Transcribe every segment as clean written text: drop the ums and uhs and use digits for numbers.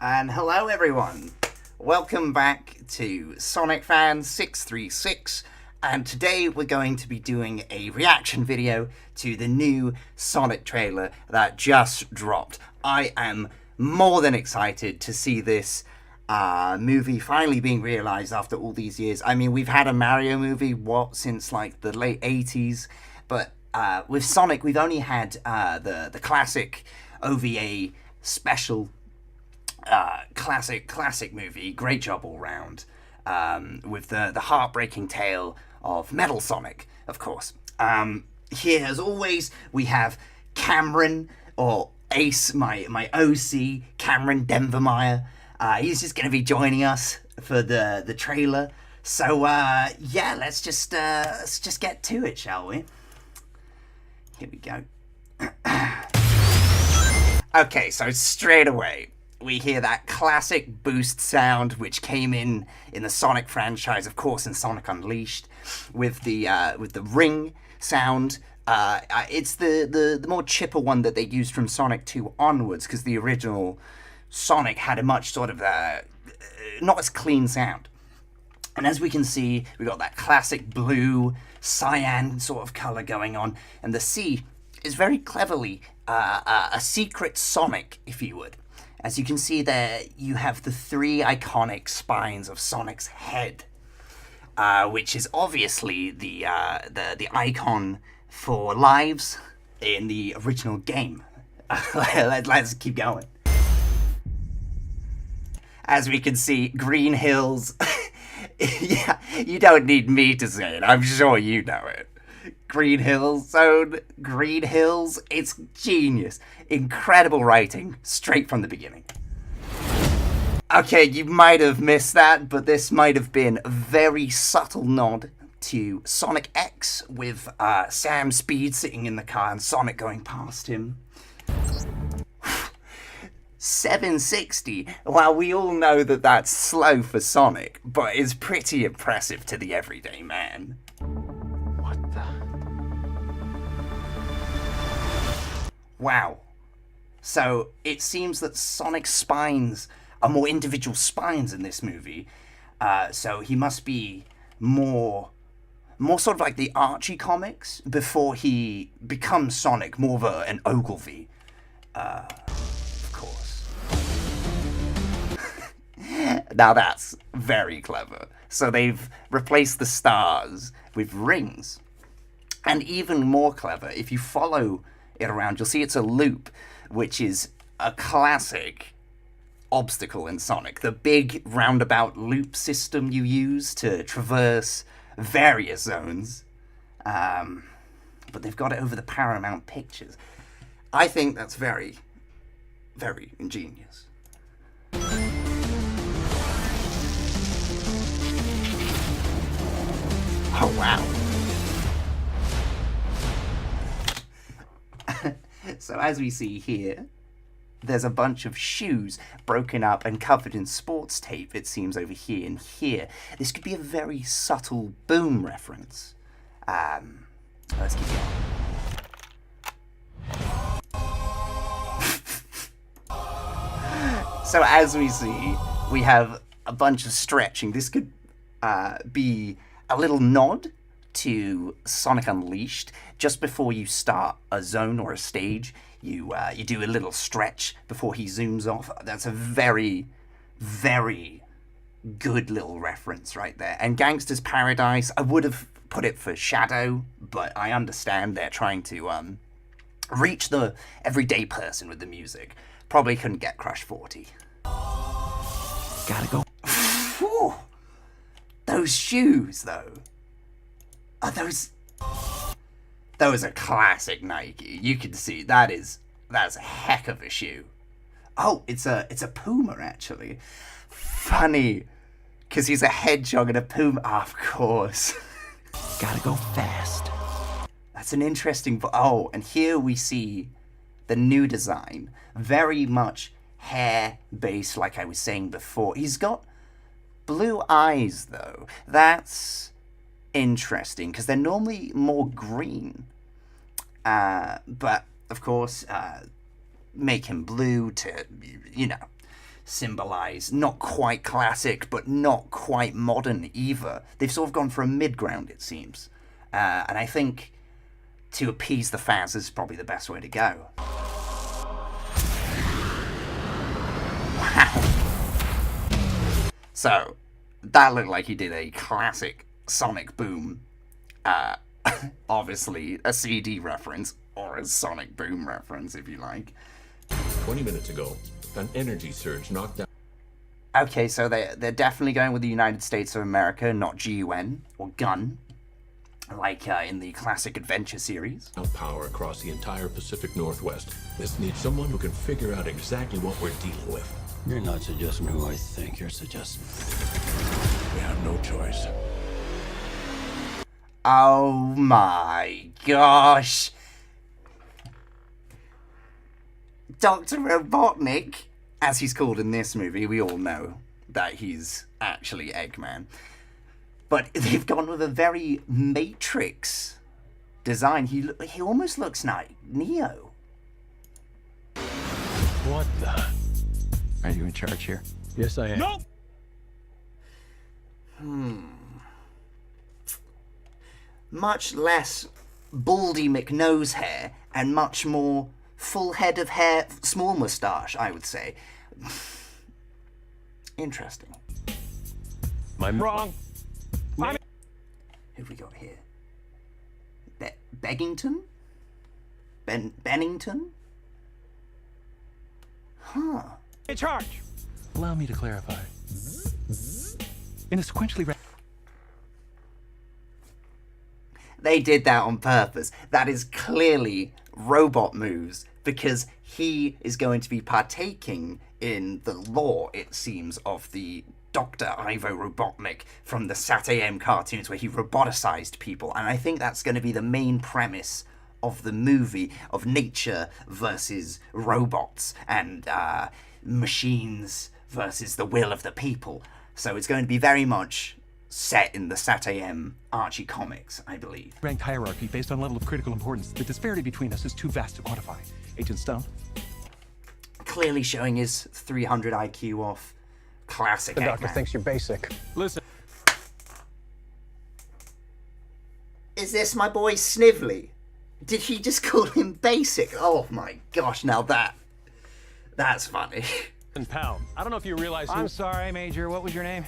And hello everyone, welcome back to Sonic Fan 636, and today we're going to be doing a reaction video to the new Sonic trailer that just dropped. I am more than excited to see this movie finally being realized after all these years. I mean, we've had a Mario movie, since like the late 80s, but with Sonic we've only had the classic OVA special. Classic movie. Great job all round. With the heartbreaking tale of Metal Sonic, of course. Here, as always, we have Cameron, or Ace, my OC, Cameron Denvermeyer. He's just going to be joining us for the trailer. So yeah, let's just get to it, shall we? Here we go. Okay, so straight away we hear that classic boost sound which came in the Sonic franchise, of course, in Sonic Unleashed, with the ring sound. It's the more chipper one that they used from Sonic 2 onwards, because the original Sonic had a much sort of not as clean sound. And as we can see, we got that classic blue cyan sort of color going on, and the C is very cleverly a secret Sonic, if you would. As you can see there, you have the three iconic spines of Sonic's head, which is obviously the icon for lives in the original game. Let's keep going. As we can see, Green Hills. Yeah, you don't need me to say it. I'm sure you know it. Green Hills Zone, Green Hills, it's genius. Incredible writing, straight from the beginning. Okay, you might have missed that, but this might have been a very subtle nod to Sonic X, with Sam Speed sitting in the car and Sonic going past him. 760. Well, we all know that that's slow for Sonic, but it's pretty impressive to the everyday man. What the? Wow. So it seems that Sonic's spines are more individual spines in this movie. So he must be more sort of like the Archie comics before he becomes Sonic, more of an Ogilvy. Of course. Now that's very clever. So they've replaced the stars with rings. And even more clever, if you follow it around, you'll see it's a loop, which is a classic obstacle in Sonic. The big roundabout loop system you use to traverse various zones. But they've got it over the Paramount Pictures. I think that's very, very ingenious. Oh, wow. So as we see here, there's a bunch of shoes broken up and covered in sports tape, it seems, over here and here. This could be a very subtle Boom reference. Let's keep going. So as we see, we have a bunch of stretching. This could be a little nod to Sonic Unleashed. Just before you start a zone or a stage, you do a little stretch before he zooms off. That's a very, very good little reference right there. And Gangsta's Paradise, I would have put it for Shadow, but I understand they're trying to reach the everyday person with the music. Probably couldn't get Crush 40. Gotta go. Whew. Those shoes, though. Are those are classic Nike. You can see that's a heck of a shoe. Oh, it's a Puma, actually. Funny, because he's a hedgehog and a Puma. Oh, of course. Gotta go fast. That's an interesting. Oh, and here we see the new design. Very much hair-based, like I was saying before. He's got blue eyes, though. That's interesting, because they're normally more green. But, of course, make him blue to, symbolize not quite classic, but not quite modern either. They've sort of gone for a mid-ground, it seems. And I think to appease the fans is probably the best way to go. Wow. So, that looked like he did a classic Sonic Boom. Obviously, a CD reference, or a Sonic Boom reference, if you like. 20 minutes ago, an energy surge knocked down. Okay, so they're definitely going with the United States of America, not GUN, or GUN, like in the classic adventure series. Power across the entire Pacific Northwest. This needs someone who can figure out exactly what we're dealing with. You're not suggesting who I think you're suggesting. We have no choice. Oh my gosh. Dr. Robotnik, as he's called in this movie, we all know that he's actually Eggman. But they've gone with a very Matrix design. He almost looks like Neo. What the? Are you in charge here? Yes, I am. No! Much less baldy McNose hair and much more full head of hair, small moustache, I would say. Interesting. I'm wrong. Who have we got here? Beggington? Bennington? Huh. In charge. Allow me to clarify. In a sequentially... They did that on purpose. That is clearly robot moves because he is going to be partaking in the lore, it seems, of the Dr. Ivo Robotnik from the SatAM cartoons where he roboticized people. And I think that's going to be the main premise of the movie, of nature versus robots and machines versus the will of the people. So it's going to be very much set in the SatAM Archie comics, I believe. Ranked hierarchy based on level of critical importance. The disparity between us is too vast to quantify. Agent Stone? Clearly showing his 300 IQ off. Classic The doctor Eggman. thinks you're basic. Listen. Is this my boy Snively? Did he just call him basic? Oh my gosh, now that's funny. And Pound. I don't know if you realize who... I'm sorry, Major. What was your name?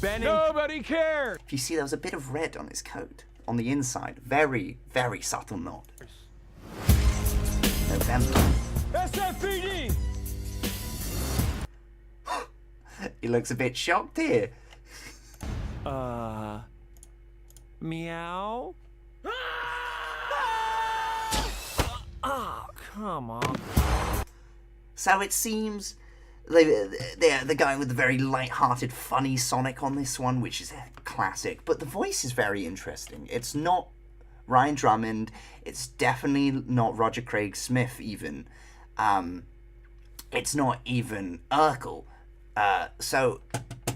Benny. Nobody cares. If you see, there was a bit of red on his coat, on the inside. Very, very subtle nod. November. SFPD! He looks a bit shocked here. Meow? Oh, come on. So it seems they're going with the very light-hearted, funny Sonic on this one, which is a classic. But the voice is very interesting. It's not Ryan Drummond. It's definitely not Roger Craig Smith, even. It's not even Urkel. So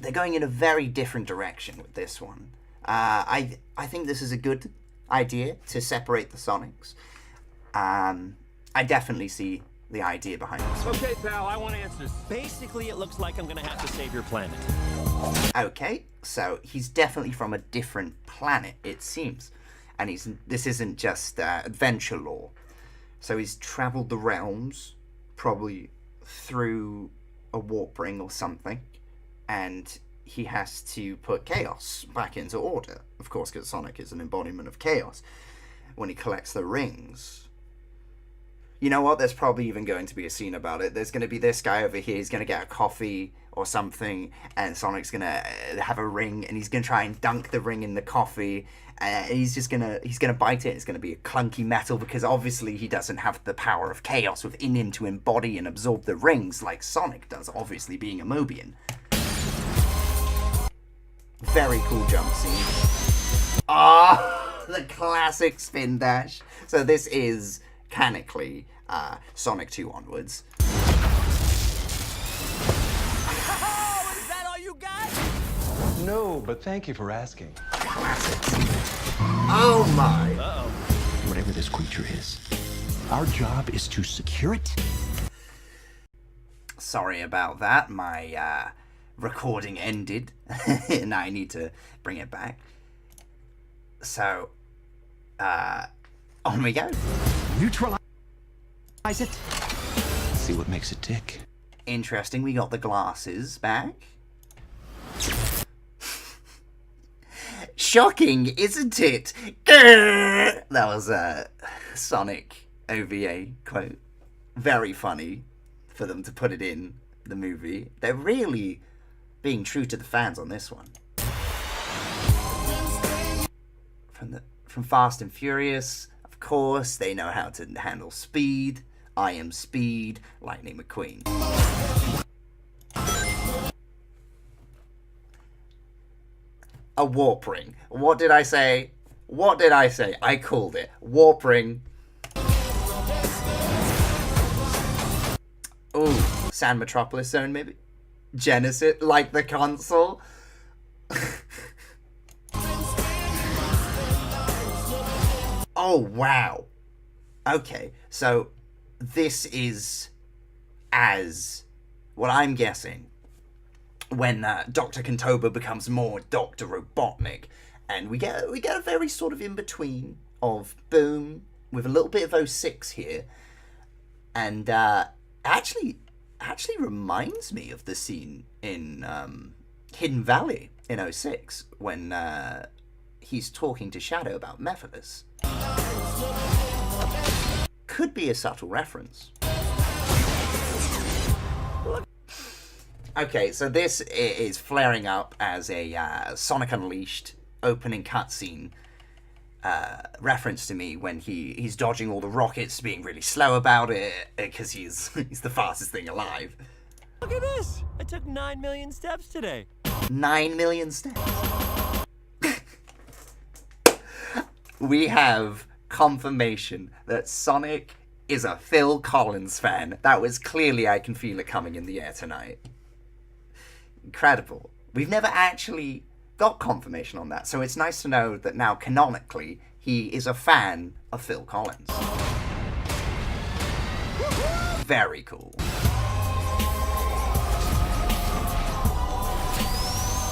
they're going in a very different direction with this one. I think this is a good idea to separate the Sonics. I definitely see the idea behind this one. Okay, pal, I want answers. Basically, it looks like I'm gonna have to save your planet. Okay, so he's definitely from a different planet, it seems. And this isn't just adventure lore. So he's traveled the realms, probably through a warp ring or something, and he has to put chaos back into order. Of course, because Sonic is an embodiment of chaos when he collects the rings. You know what? There's probably even going to be a scene about it. There's going to be this guy over here. He's going to get a coffee or something, and Sonic's going to have a ring, and he's going to try and dunk the ring in the coffee. And he's going to bite it. It's going to be a clunky metal because obviously he doesn't have the power of chaos within him to embody and absorb the rings like Sonic does, obviously being a Mobian. Very cool jump scene. Ah, the classic spin dash. So this is canonically Sonic 2 onwards. Is that all you got? No, but thank you for asking. Classics. Oh my. Whatever this creature is, our job is to secure it. sorry about that. My recording ended, and I need to bring it back. So, on we go. Neutralize it. See what makes it tick. Interesting, we got the glasses back. Shocking, isn't it? That was a Sonic OVA quote. Very funny for them to put it in the movie. They're really being true to the fans on this one. From Fast and Furious, of course, they know how to handle speed. I am Speed, Lightning McQueen. A warp ring. What did I say? What did I say? I called it. Warp ring. Ooh, San Metropolis Zone maybe? Genesis, like the console? Oh, wow. Okay, so this is as what I'm guessing when Dr. Kentoba becomes more Dr. Robotnik, and we get a very sort of in between of Boom with a little bit of 06 here, and actually reminds me of the scene in Hidden Valley in 06 when he's talking to Shadow about Mephiles. Could be a subtle reference. Okay, so this is flaring up as a Sonic Unleashed opening cutscene reference to me when he's dodging all the rockets, being really slow about it because he's the fastest thing alive. Look at this! I took 9 million steps today. 9 million steps. We have confirmation that Sonic is a Phil Collins fan. That was clearly, I can feel it coming in the air tonight. Incredible. We've never actually got confirmation on that, so it's nice to know that now canonically he is a fan of Phil Collins. Very cool.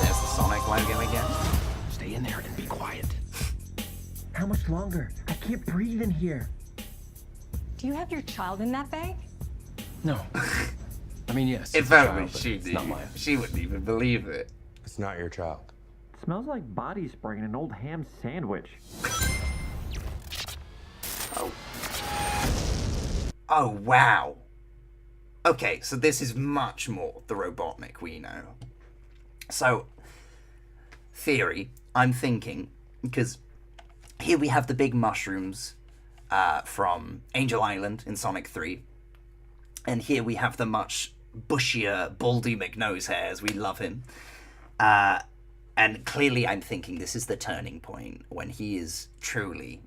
There's the Sonic logo again. Stay in there and be quiet. How much longer? I can't breathe in here. Do you have your child in that bag? No. I mean, yes. If it's a only child, but she it's did, not mine. she wouldn't even believe it. It's not your child. Smells like body spray in an old ham sandwich. Oh, wow. Okay, so this is much more the Robotnik we know. So, theory, I'm thinking, because here we have the big mushrooms from Angel Island in Sonic 3. And here we have the much bushier Baldy McNosehairs. We love him. And clearly I'm thinking this is the turning point when he is truly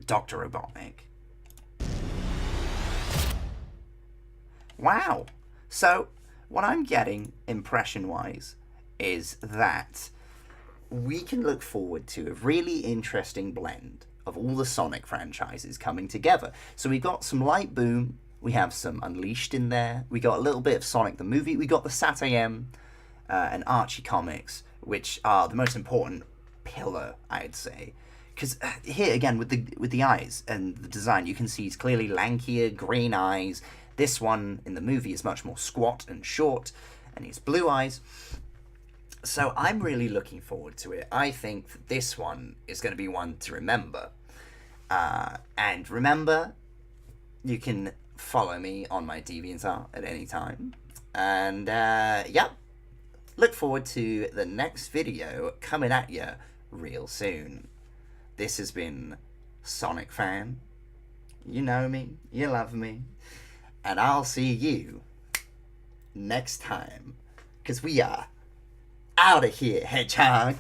Dr. Robotnik. Wow. So, what I'm getting, impression-wise, is that we can look forward to a really interesting blend of all the Sonic franchises coming together. So we've got some Light Boom, we have some Unleashed in there, we got a little bit of Sonic the Movie, we got the SatAM and Archie comics, which are the most important pillar, I'd say. Because here, again, with the eyes and the design, you can see he's clearly lankier, green eyes. This one in the movie is much more squat and short, and he's blue eyes. So I'm really looking forward to it. I think that this one is going to be one to remember. And remember, you can follow me on my DeviantArt at any time. And, yep. Look forward to the next video coming at you real soon. This has been Sonic Fan. You know me. You love me. And I'll see you next time. Because we are out of here, Hedgehog.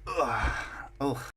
Oh.